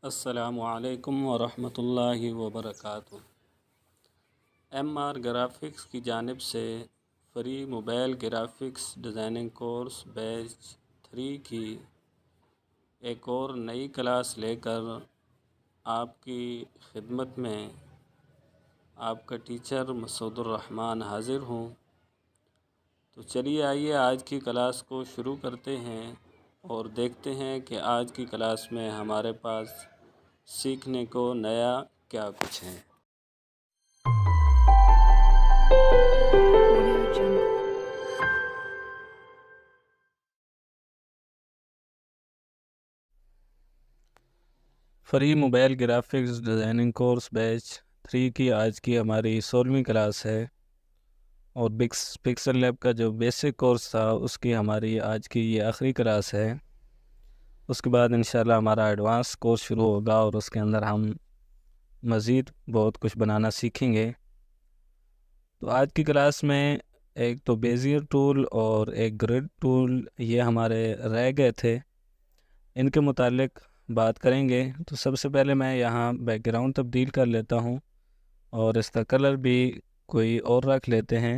अस्सलामुअलैकुम वरहमतुल्लाहि वबरकातुहू। MR graphics की जानिब से free mobile graphics designing course batch 3 की एक और नई क्लास लेकर आपकी खिदमत में आपका टीचर मसूदुर रहमान हाज़िर हूँ। तो चलिए आइए आज की क्लास को शुरू करते हैं और देखते हैं कि आज की क्लास में हमारे पास सीखने को नया क्या कुछ है। Free mobile graphics designing course batch 3 की आज की हमारी 16वीं क्लास है और पिक्सल लैब का जो बेसिक कोर्स था उसकी हमारी आज की ये आखिरी क्लास है। उसके बाद इंशाल्लाह हमारा एडवांस कोर्स शुरू होगा और उसके अंदर हम मज़ीद बहुत कुछ बनाना सीखेंगे। तो आज की क्लास में एक तो बेजियर टूल और एक ग्रिड टूल ये हमारे रह गए थे, इनके मुतालिक बात करेंगे। तो सबसे पहले मैं यहाँ बैकग्राउंड तब्दील कर लेता हूँ और इसका कलर भी कोई और रख लेते हैं।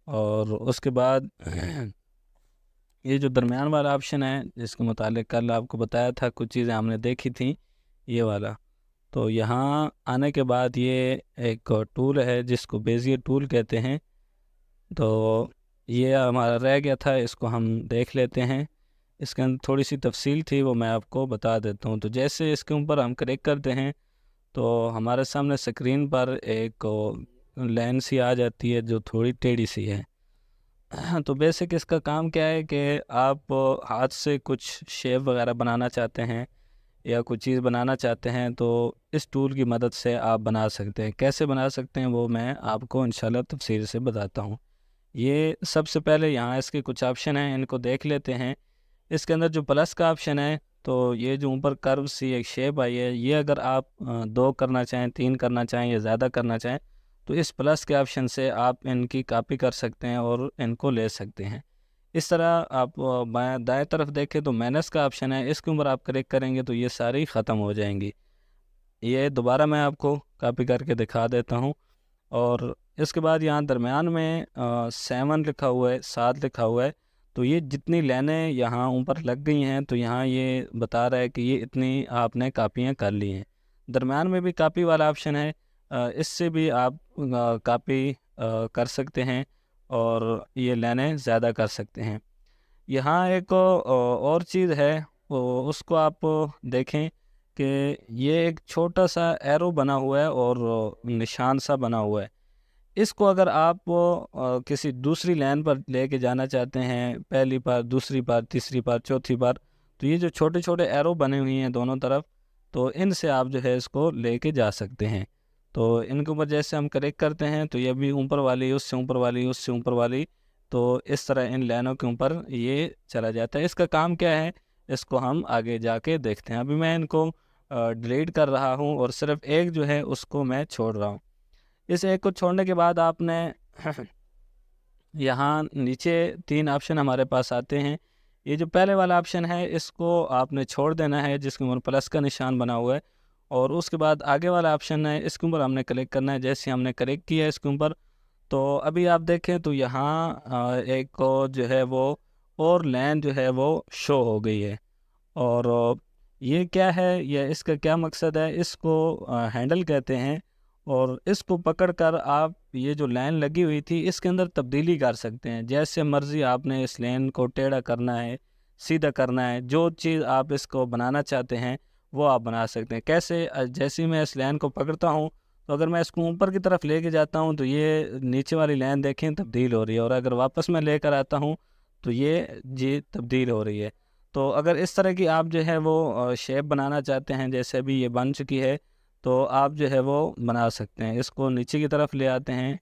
और उसके बाद ये जो दरमियान वाला ऑप्शन है जिसके मुतालिक कल आपको बताया था कुछ चीज़ें हमने देखी थी, ये वाला, तो यहाँ आने के बाद ये एक टूल है जिसको बेजियर टूल कहते हैं। तो ये हमारा रह गया था, इसको हम देख लेते हैं। इसके अंदर थोड़ी सी तफसील थी वो मैं आपको बता देता हूँ। तो जैसे इसके ऊपर हम क्लिक करते हैं तो हमारे सामने स्क्रीन पर एक लाइन सी आ जाती है जो थोड़ी टेढ़ी सी है। तो बेसिक इसका काम क्या है कि आप हाथ से कुछ शेप वगैरह बनाना चाहते हैं या कुछ चीज़ बनाना चाहते हैं तो इस टूल की मदद से आप बना सकते हैं। कैसे बना सकते हैं वो मैं आपको इंशाल्लाह तफसील से बताता हूँ। ये सबसे पहले यहाँ इसके कुछ ऑप्शन हैं, इनको देख लेते हैं। इसके अंदर जो प्लस का ऑप्शन है, तो ये जो ऊपर कर्व सी एक शेप आई है, ये अगर आप 2 करना चाहें, 3 करना चाहें या ज़्यादा करना चाहें तो इस प्लस के ऑप्शन से आप इनकी कॉपी कर सकते हैं और इनको ले सकते हैं। इस तरह आप बाएं दाएं तरफ देखें तो माइनस का ऑप्शन है, इसके ऊपर आप क्लिक करेंगे तो ये सारी ख़त्म हो जाएंगी। ये दोबारा मैं आपको कॉपी करके दिखा देता हूँ। और इसके बाद यहाँ दरमियान में 7 लिखा हुआ है, 7 लिखा हुआ है। तो ये जितनी लाइनें यहाँ ऊपर लग गई हैं तो यहाँ ये बता रहा है कि ये इतनी आपने कापियाँ कर ली हैं। दरमियान में भी कापी वाला ऑप्शन है, इससे भी आप कापी कर सकते हैं और ये लाइनें ज़्यादा कर सकते हैं। यहाँ एक और चीज़ है, उसको आप देखें कि ये एक छोटा सा एरो बना हुआ है और निशान सा बना हुआ है। इसको अगर आप किसी दूसरी लाइन पर लेके जाना चाहते हैं, पहली बार, दूसरी बार, तीसरी बार, चौथी बार, तो ये जो छोटे छोटे एरो बने हुए हैं दोनों तरफ, तो इनसे आप जो है इसको लेके जा सकते हैं। तो इनके ऊपर जैसे हम क्लिक करते हैं तो ये भी ऊपर वाली, उससे ऊपर वाली, उससे ऊपर वाली, तो इस तरह इन लाइनों के ऊपर ये चला जाता है। इसका काम क्या है इसको हम आगे जाके देखते हैं। अभी मैं इनको डिलीट कर रहा हूँ और सिर्फ एक जो है उसको मैं छोड़ रहा हूँ। इस एक को छोड़ने के बाद आपने यहाँ नीचे 3 ऑप्शन हमारे पास आते हैं। ये जो पहले वाला ऑप्शन है इसको आपने छोड़ देना है जिसके ऊपर प्लस का निशान बना हुआ है, और उसके बाद आगे वाला ऑप्शन है इसके ऊपर हमने क्लिक करना है। जैसे हमने क्लिक किया इसके ऊपर तो अभी आप देखें तो यहाँ एक को जो है वो और लाइन जो है वो शो हो गई है। और ये क्या है या इसका क्या मकसद है, इसको हैंडल कहते हैं। और इसको पकड़कर आप ये जो लाइन लगी हुई थी इसके अंदर तब्दीली कर सकते हैं। जैसे मर्ज़ी आपने इस लाइन को टेढ़ा करना है, सीधा करना है, जो चीज़ आप इसको बनाना चाहते हैं वो आप बना सकते हैं। कैसे, जैसे ही मैं इस लाइन को पकड़ता हूँ तो अगर मैं इसको ऊपर की तरफ लेके जाता हूँ तो ये नीचे वाली लाइन देखें तब्दील हो रही है, और अगर वापस मैं लेकर आता हूँ तो ये तब्दील हो रही है। तो अगर इस तरह की आप जो है वो शेप बनाना चाहते हैं, जैसे अभी ये बन चुकी है, तो आप जो है वो बना सकते हैं। इसको नीचे की तरफ ले आते हैं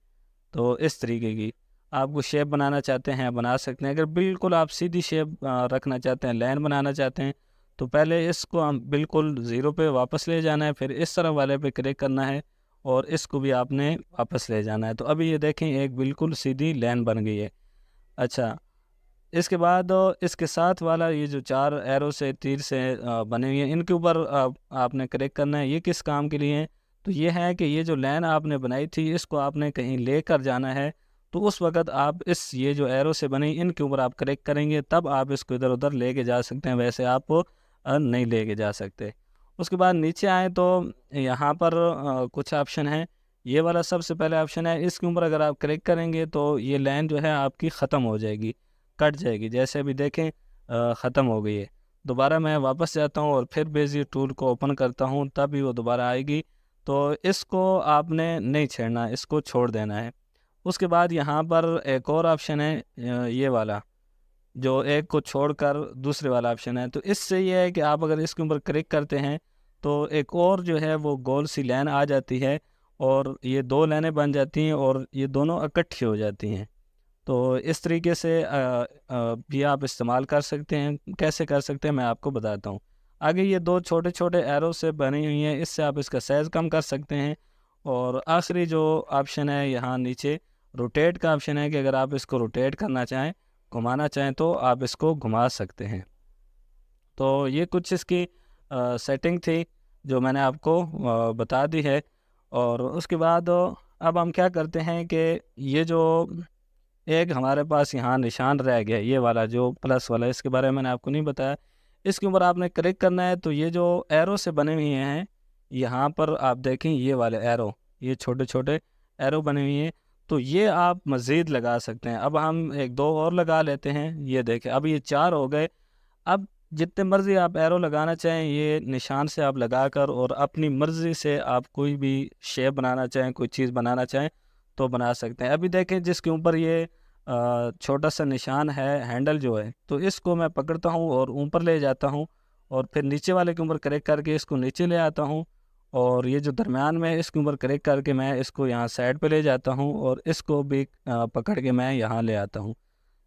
तो इस तरीके की आपको शेप बनाना चाहते हैं बना सकते हैं। अगर बिल्कुल आप सीधी शेप रखना चाहते हैं, लाइन बनाना चाहते हैं, तो पहले इसको हम बिल्कुल ज़ीरो पे वापस ले जाना है, फिर इस तरफ वाले पे क्लिक करना है और इसको भी आपने वापस ले जाना है। तो अभी ये देखें एक बिल्कुल सीधी लाइन बन गई है। अच्छा, इसके बाद इसके साथ वाला ये जो 4 एरो से तीर से बने हुए हैं, इनके ऊपर आपने क्लिक करना है। ये किस काम के लिए हैं? तो ये है कि ये जो लाइन आपने बनाई थी इसको आपने कहीं लेकर जाना है, तो उस वक़्त आप ये जो एरो से बनी इनके ऊपर आप क्लिक करेंगे, तब आप इसको इधर-उधर लेके जा सकते हैं, वैसे आप नहीं लेके जा सकते। उसके बाद नीचे आएँ तो यहाँ पर कुछ ऑप्शन हैं। ये वाला सबसे पहले ऑप्शन है, इसके ऊपर अगर आप क्लिक करेंगे तो ये लाइन जो है आपकी ख़त्म हो जाएगी, कट जाएगी। जैसे अभी देखें ख़त्म हो गई है। दोबारा मैं वापस जाता हूँ और फिर बेज़ियर टूल को ओपन करता हूँ, तब भी वो दोबारा आएगी। तो इसको आपने नहीं छेड़ना, इसको छोड़ देना है। उसके बाद यहाँ पर एक और ऑप्शन है ये वाला, जो एक को छोड़कर दूसरे वाला ऑप्शन है। तो इससे ये है कि आप अगर इसके ऊपर क्लिक करते हैं तो एक और जो है वो गोल सी लाइन आ जाती है और ये 2 लाइनें बन जाती हैं और ये दोनों इकट्ठी हो जाती हैं। तो इस तरीके से भी आप इस्तेमाल कर सकते हैं। कैसे कर सकते हैं मैं आपको बताता हूँ। आगे ये 2 छोटे-छोटे एरो से बनी हुई हैं, इससे आप इसका साइज़ कम कर सकते हैं। और आखिरी जो ऑप्शन है यहाँ नीचे रोटेट का ऑप्शन है कि अगर आप इसको रोटेट करना चाहें, घुमाना चाहें तो आप इसको घुमा सकते हैं। तो ये कुछ इसकी सेटिंग थी जो मैंने आपको बता दी है। और उसके बाद अब हम क्या करते हैं कि ये जो एक हमारे पास यहाँ निशान रह गया, ये वाला जो प्लस वाला, इसके बारे में मैंने आपको नहीं बताया। इसके ऊपर आपने क्लिक करना है, तो ये जो एरो से बने हुए हैं, यहाँ पर आप देखें ये वाले एरो, ये छोटे-छोटे एरो बने हुए हैं, तो ये आप मज़ीद लगा सकते हैं। अब हम 1-2 और लगा लेते हैं। ये देखें अब ये 4 हो गए। अब जितने मर्ज़ी आप एरो लगाना चाहें, ये निशान से आप लगाकर और अपनी मर्ज़ी से आप कोई भी शेप बनाना चाहें, कोई चीज़ बनाना चाहें, तो बना सकते हैं। अभी देखें जिसके ऊपर ये छोटा-सा निशान है, हैंडल जो है, तो इसको मैं पकड़ता हूँ और ऊपर ले जाता हूँ और फिर नीचे वाले के ऊपर क्लिक करके इसको नीचे ले आता हूँ और ये जो दरमियान में है, इसके ऊपर क्लिक करके मैं इसको यहाँ साइड पे ले जाता हूँ और इसको भी पकड़ के मैं यहाँ ले आता हूँ।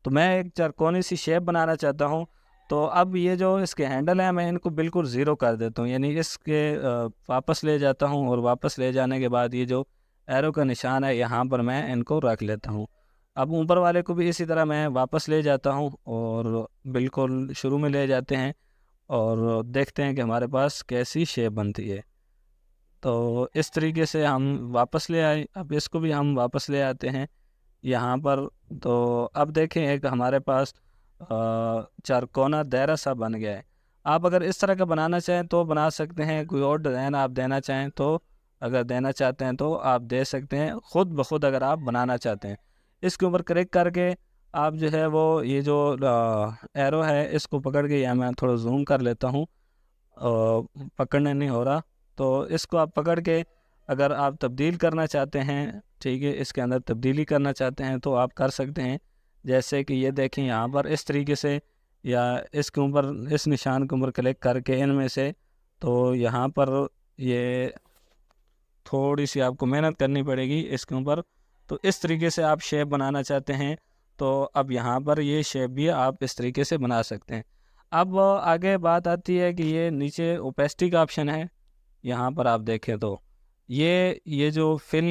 तो मैं एक चरकोनी सी शेप बनाना चाहता हूँ, तो अब ये जो इसके हैंडल हैं मैं इनको बिल्कुल ज़ीरो कर देता हूँ, यानी इसके वापस ले जाता हूँ और वापस ले जाने के बाद ये जो एरो का निशान है यहाँ पर मैं इनको रख लेता हूँ। अब ऊपर वाले को भी इसी तरह मैं वापस ले जाता हूँ और बिल्कुल शुरू में ले जाते हैं और देखते हैं कि हमारे पास कैसी शेप बनती है। तो इस तरीके से हम वापस ले आए। अब इसको भी हम वापस ले आते हैं यहाँ पर। तो अब देखें एक हमारे पास चारकोना दायरा सा बन गया है। आप अगर इस तरह का बनाना चाहें तो बना सकते हैं, कोई और डिज़ाइन आप देना चाहें तो अगर देना चाहते हैं तो आप दे सकते हैं, ख़ुद ब खुद अगर आप बनाना चाहते हैं। इसके ऊपर क्लिक करके आप जो है वो ये जो एरो है इसको पकड़ के, या मैं थोड़ा जूम कर लेता हूँ, पकड़ने नहीं हो रहा, तो इसको आप पकड़ के अगर आप तब्दील करना चाहते हैं, ठीक है, इसके अंदर तब्दीली करना चाहते हैं तो आप कर सकते हैं। जैसे कि ये देखें यहाँ पर इस तरीके से, या इसके ऊपर इस निशान के ऊपर क्लिक करके इनमें से, तो यहाँ पर ये थोड़ी सी आपको मेहनत करनी पड़ेगी इसके ऊपर। तो इस तरीके से आप शेप बनाना चाहते हैं तो अब यहाँ पर ये शेप भी आप इस तरीके से बना सकते हैं। अब आगे बात आती है कि ये नीचे ओपेसिटी का ऑप्शन है। यहाँ पर आप देखें तो ये जो फिल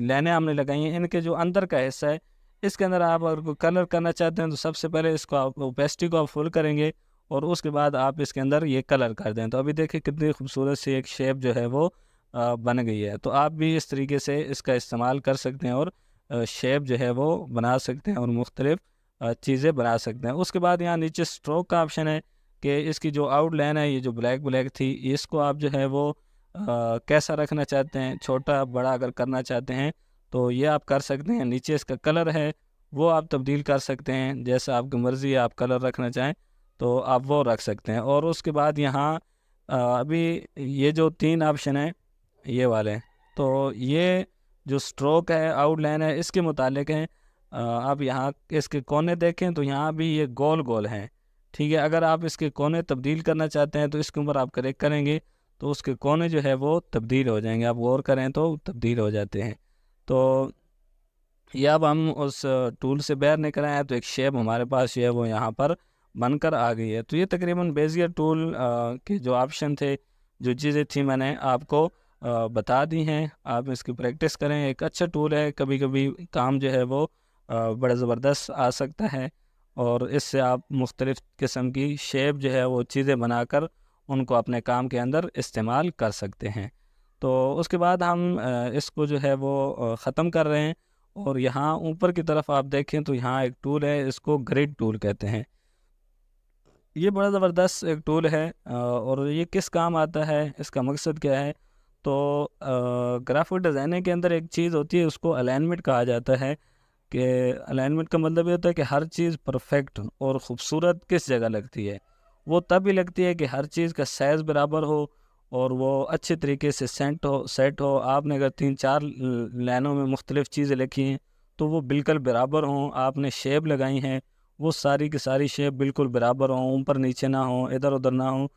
लाइनें हमने लगाई हैं, इनके जो अंदर का हिस्सा है, इसके अंदर आप अगर कोई कलर करना चाहते हैं तो सबसे पहले इसको आप ओपेसिटी को आप फुल करेंगे और उसके बाद आप इसके अंदर ये कलर कर दें। तो अभी देखिए कितनी खूबसूरत सी एक शेप जो है वो बन गई है। तो आप भी इस तरीके से इसका इस्तेमाल कर सकते हैं और शेप जो है वो बना सकते हैं और मुख्तलिफ चीज़ें बना सकते हैं। उसके बाद यहाँ नीचे स्ट्रोक का ऑप्शन है कि इसकी जो आउटलाइन है, ये जो ब्लैक थी, इसको आप जो है वो कैसा रखना चाहते हैं, छोटा बड़ा अगर करना चाहते हैं तो ये आप कर सकते हैं। नीचे इसका कलर है वो आप तब्दील कर सकते हैं, जैसा आपकी मर्ज़ी है, आप कलर रखना चाहें तो आप वो रख सकते हैं। और उसके बाद यहाँ अभी ये जो 3 ऑप्शन हैं ये वाले, तो ये जो स्ट्रोक है, आउटलाइन है, इसके मुतालिक हैं। आप यहाँ इसके कोने देखें तो यहाँ भी ये गोल गोल हैं, ठीक है। अगर आप इसके कोने तब्दील करना चाहते हैं तो इसके ऊपर आप क्लिक करेंगे तो उसके कोने जो है वो तब्दील हो जाएंगे, आप गौर करें तो तब्दील हो जाते हैं। तो ये अब हम उस टूल से बाहर निकल आए हैं तो एक शेप हमारे पास ये वो यहाँ पर बनकर आ गई है। तो ये तकरीबन बेजियर टूल के जो ऑप्शन थे, जो चीज़ें थी, मैंने आपको बता दी हैं। आप इसकी प्रैक्टिस करें, एक अच्छा टूल है, कभी कभी काम जो है वो बड़ा ज़बरदस्त आ सकता है। और इससे आप मुख्तलिफ़ किस्म की शेप जो है वो चीज़ें बनाकर उनको अपने काम के अंदर इस्तेमाल कर सकते हैं। तो उसके बाद हम इसको जो है वो ख़त्म कर रहे हैं। और यहाँ ऊपर की तरफ आप देखें तो यहाँ एक टूल है, इसको ग्रिड टूल कहते हैं। ये बड़ा ज़बरदस्त एक टूल है और ये किस काम आता है, इसका मकसद क्या है? तो ग्राफिक डिज़ाइनिंग के अंदर एक चीज़ होती है, उसको अलाइनमेंट कहा जाता है। कि अलाइनमेंट का मतलब ये होता है कि हर चीज़ परफेक्ट और ख़ूबसूरत किस जगह लगती है। वो तभी लगती है कि हर चीज़ का साइज़ बराबर हो और वो अच्छे तरीके से सेट हो। आपने अगर 3-4 लाइनों में मुख्तलिफ़ चीज़ें लिखी हैं तो वो बिल्कुल बराबर हों। आपने शेप लगाई हैं, वो सारी की सारी शेप बिल्कुल बराबर हों, ऊपर नीचे ना हों, इधर उधर ना हों।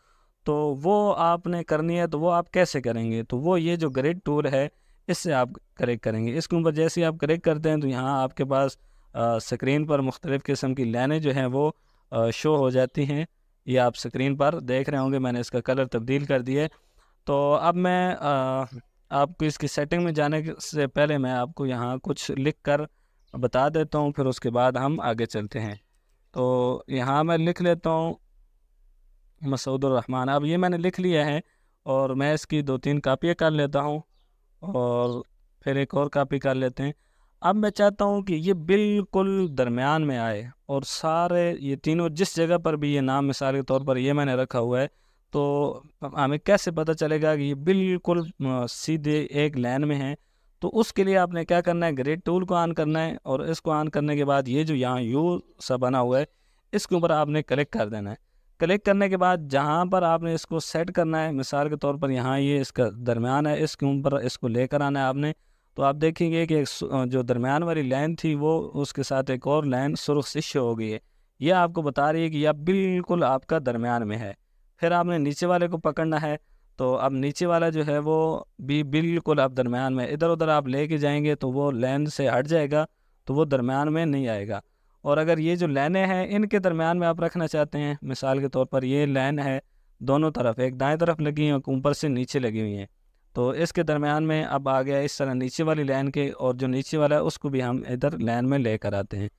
तो वो आपने करनी है, तो वो आप कैसे करेंगे? तो वो ये जो ग्रिड टूल है, इससे आप करेक्ट करेंगे। इसके ऊपर जैसे ही आप करेक्ट करते हैं तो यहाँ आपके पास स्क्रीन पर मुख्तलिफ़ किस्म की लाइनें जो हैं वो शो हो जाती हैं। ये आप स्क्रीन पर देख रहे होंगे, मैंने इसका कलर तब्दील कर दिया है। तो अब मैं आपको इसकी सेटिंग में जाने से पहले मैं आपको यहाँ कुछ लिख कर बता देता हूँ, फिर उसके बाद हम आगे चलते हैं। तो यहाँ मैं लिख लेता हूँ मसूदुर रहमान। अब ये मैंने लिख लिया है और मैं इसकी 2-3 कापियाँ कर लेता हूँ और फिर एक और कापी कर लेते हैं। अब मैं चाहता हूँ कि ये बिल्कुल दरमियान में आए और सारे ये तीनों जिस जगह पर भी ये नाम मिसाल के तौर पर ये मैंने रखा हुआ है, तो हमें कैसे पता चलेगा कि ये बिल्कुल सीधे एक लाइन में है? तो उसके लिए आपने क्या करना है, ग्रेड टूल को ऑन करना है और इसको ऑन करने के बाद ये जो यहाँ यू सा बना हुआ है, इसके ऊपर आपने क्लिक कर देना है। क्लिक करने के बाद जहाँ पर आपने इसको सेट करना है, मिसाल के तौर पर यहाँ ये इसका दरमियान है, इसके ऊपर इसको लेकर आना है आपने। तो आप देखेंगे कि जो दरमियान वाली लाइन थी वो उसके साथ एक और लाइन सुर्ख से शो हो गई है। ये आपको बता रही है कि यह बिल्कुल आपका दरमियान में है। फिर आपने नीचे वाले को पकड़ना है, तो अब नीचे वाला जो है वो भी बिल्कुल आप दरमियान में, इधर उधर आप लेके जाएंगे तो वो लाइन से हट जाएगा, तो वो दरमियान में नहीं आएगा। और अगर ये जो लाइनें हैं इनके दरमियान में आप रखना चाहते हैं, मिसाल के तौर पर ये लाइन है दोनों तरफ, एक दाएं तरफ लगी है और ऊपर से नीचे लगी हुई हैं, तो इसके दरमियान में अब आ गया इस तरह नीचे वाली लाइन के, और जो नीचे वाला है उसको भी हम इधर लाइन में लेकर आते हैं।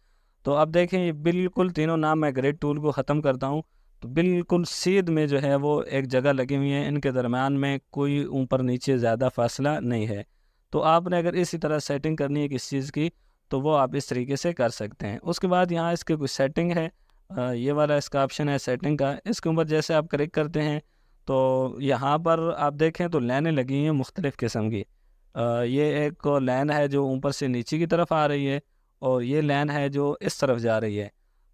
तो अब देखें ये बिल्कुल तीनों नाम, मैं ग्रेड टूल को ख़त्म करता हूँ तो बिल्कुल सीध में जो है वो एक जगह लगी हुई है, इनके दरमियान में कोई ऊपर नीचे ज़्यादा फासला नहीं है। तो आपने अगर इसी तरह सेटिंग करनी है किसी चीज़ की, तो वो आप इस तरीके से कर सकते हैं। उसके बाद यहाँ इसके कुछ सेटिंग है, ये वाला इसका ऑप्शन है सेटिंग का, इसके ऊपर जैसे आप क्लिक करते हैं तो यहाँ पर आप देखें तो लाइनें लगी हैं मुख्तलिफ़ किस्म की। ये एक लाइन है जो ऊपर से नीचे की तरफ आ रही है और ये लाइन है जो इस तरफ जा रही है।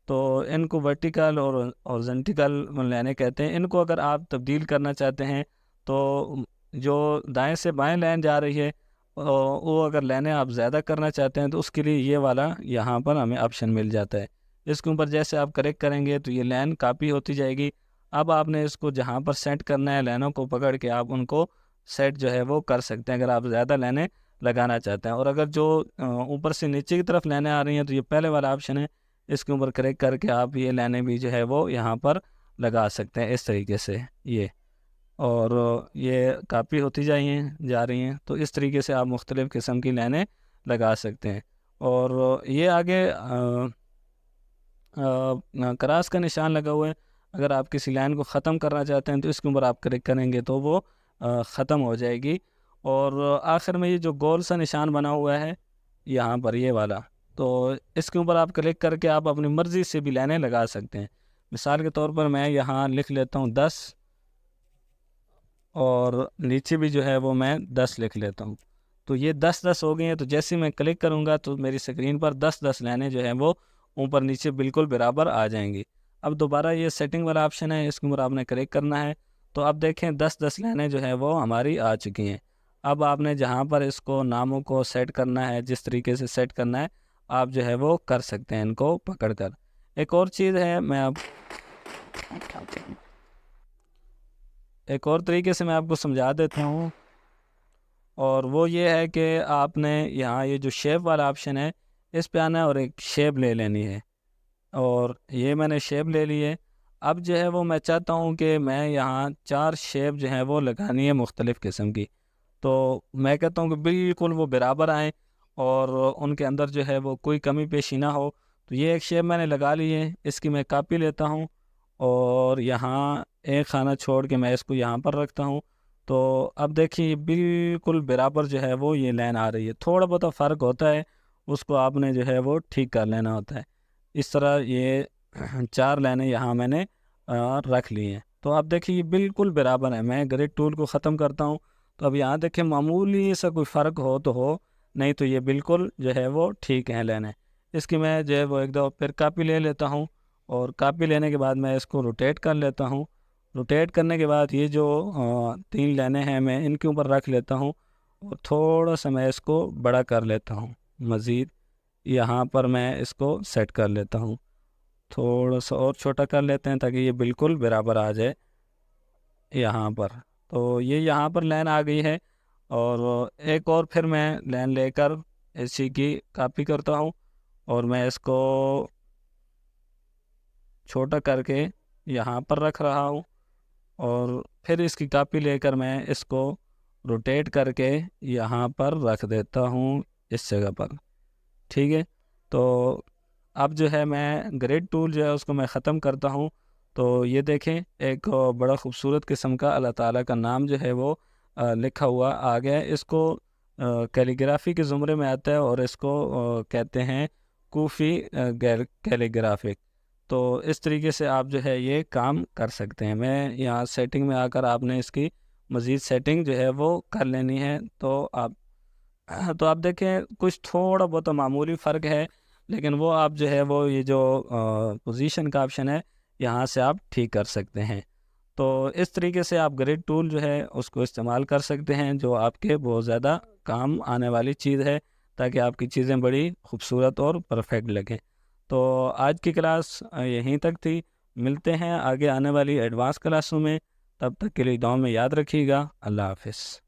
तो इनको वर्टिकल और हॉरिज़ॉन्टल लाइनें कहते हैं। इनको अगर आप तब्दील करना चाहते हैं तो जो दाएं से बाएं लाइन जा रही है वो अगर लाइनें आप ज़्यादा करना चाहते हैं तो उसके लिए ये वाला यहाँ पर हमें ऑप्शन मिल जाता है। इसके ऊपर जैसे आप करेक्ट करेंगे तो ये लाइन कॉपी होती जाएगी। अब आपने इसको जहाँ पर सेट करना है, लाइनों को पकड़ के आप उनको सेट जो है वो कर सकते हैं अगर आप ज़्यादा लाइनें लगाना चाहते हैं। और अगर जो ऊपर से नीचे की तरफ लाइनें आ रही हैं तो ये पहले वाला ऑप्शन है, इसके ऊपर क्लिक करके आप ये लाइनें भी जो है वो यहाँ पर लगा सकते हैं इस तरीके से ये। और ये कॉपी होती जा रही हैं, तो इस तरीके से आप मुख्तलिफ़ किस्म की लाइनें लगा सकते हैं। और ये आगे क्रॉस का निशान लगा हुआ है, अगर आप किसी लाइन को ख़त्म करना चाहते हैं तो इसके ऊपर आप क्लिक करेंगे तो वो ख़त्म हो जाएगी। और आखिर में ये जो गोल सा निशान बना हुआ है यहाँ पर ये वाला, तो इसके ऊपर आप क्लिक करके आप अपनी मर्ज़ी से भी लाइनें लगा सकते हैं। मिसाल के तौर पर मैं यहाँ लिख लेता हूँ 10 और नीचे भी जो है वो मैं 10 लिख लेता हूँ। तो ये 10-10 हो गए हैं। तो जैसे ही मैं क्लिक करूँगा तो मेरी स्क्रीन पर 10-10 लाइनें जो हैं वो ऊपर नीचे बिल्कुल बराबर आ जाएंगी। अब दोबारा ये सेटिंग वाला ऑप्शन है, इसके ऊपर आपने क्लिक करना है। तो अब देखें 10-10 लाइनें जो है वो हमारी आ चुकी हैं। अब आपने जहाँ पर इसको नामों को सेट करना है, जिस तरीके से सेट करना है आप जो है वो कर सकते हैं इनको पकड़ कर। एक और चीज़ है, मैं अब एक और तरीके से मैं आपको समझा देता हूँ, और वो ये है कि आपने यहाँ ये जो शेप वाला ऑप्शन है इस पे आना है और एक शेप ले लेनी है। और ये मैंने शेप ले ली है। अब जो है वो मैं चाहता हूँ कि मैं यहाँ 4 शेप जो हैं वो लगानी है मुख्तलिफ़ किस्म की। तो मैं कहता हूँ कि बिल्कुल वो बराबर आएँ और उनके अंदर जो है वो कोई कमी पेशी ना हो। तो ये एक शेप मैंने लगा ली है, इसकी मैं कॉपी लेता हूँ और यहाँ एक खाना छोड़ के मैं इसको यहाँ पर रखता हूँ। तो अब देखिए बिल्कुल बराबर जो है वो ये लाइन आ रही है। थोड़ा बहुत फ़र्क होता है, उसको आपने जो है वो ठीक कर लेना होता है। इस तरह ये 4 लाइनें यहाँ मैंने रख ली हैं। तो अब देखिए ये बिल्कुल बराबर है। मैं ग्रेड टूल को ख़त्म करता हूँ, तो अब यहाँ देखिए मामूली सा कोई फ़र्क हो तो हो, नहीं तो ये बिल्कुल जो है वो ठीक है लाइनें। इसकी मैं जो है वो एक दो फिर कापी ले लेता हूँ और कापी लेने के बाद मैं इसको रोटेट कर लेता हूँ। रोटेट करने के बाद ये जो 3 लाइनें हैं मैं इनके ऊपर रख लेता हूँ और थोड़ा सा मैं इसको बड़ा कर लेता हूँ। मज़ीद यहाँ पर मैं इसको सेट कर लेता हूँ, थोड़ा सा और छोटा कर लेते हैं ताकि ये बिल्कुल बराबर आ जाए यहाँ पर। तो ये यहाँ पर लाइन आ गई है और एक और फिर मैं लाइन लेकर इसी की कॉपी करता हूँ और मैं इसको छोटा करके यहाँ पर रख रहा हूँ और फिर इसकी कॉपी लेकर मैं इसको रोटेट करके यहाँ पर रख देता हूँ इस जगह पर। ठीक है, तो अब जो है मैं ग्रेड टूल जो है उसको मैं ख़त्म करता हूँ। तो ये देखें एक बड़ा ख़ूबसूरत किस्म का अल्लाह ताला का नाम जो है वो लिखा हुआ आ गया है। इसको कैलीग्राफी के ज़ुमरे में आता है और इसको कहते हैं कूफ़ी कैलीग्राफिक। तो इस तरीके से आप जो है ये काम कर सकते हैं। मैं यहाँ सेटिंग में आकर आपने इसकी मज़ीद सेटिंग जो है वो कर लेनी है। तो आप देखें कुछ थोड़ा बहुत मामूली फ़र्क है, लेकिन वो आप जो है वो ये जो पोजीशन का ऑप्शन है यहाँ से आप ठीक कर सकते हैं। तो इस तरीके से आप ग्रिड टूल जो है उसको इस्तेमाल कर सकते हैं, जो आपके बहुत ज़्यादा काम आने वाली चीज़ है, ताकि आपकी चीज़ें बड़ी खूबसूरत और परफेक्ट लगें। तो आज की क्लास यहीं तक थी। मिलते हैं आगे आने वाली एडवांस क्लासों में। तब तक के लिए दुआ में याद रखिएगा। अल्लाह हाफ़िज़।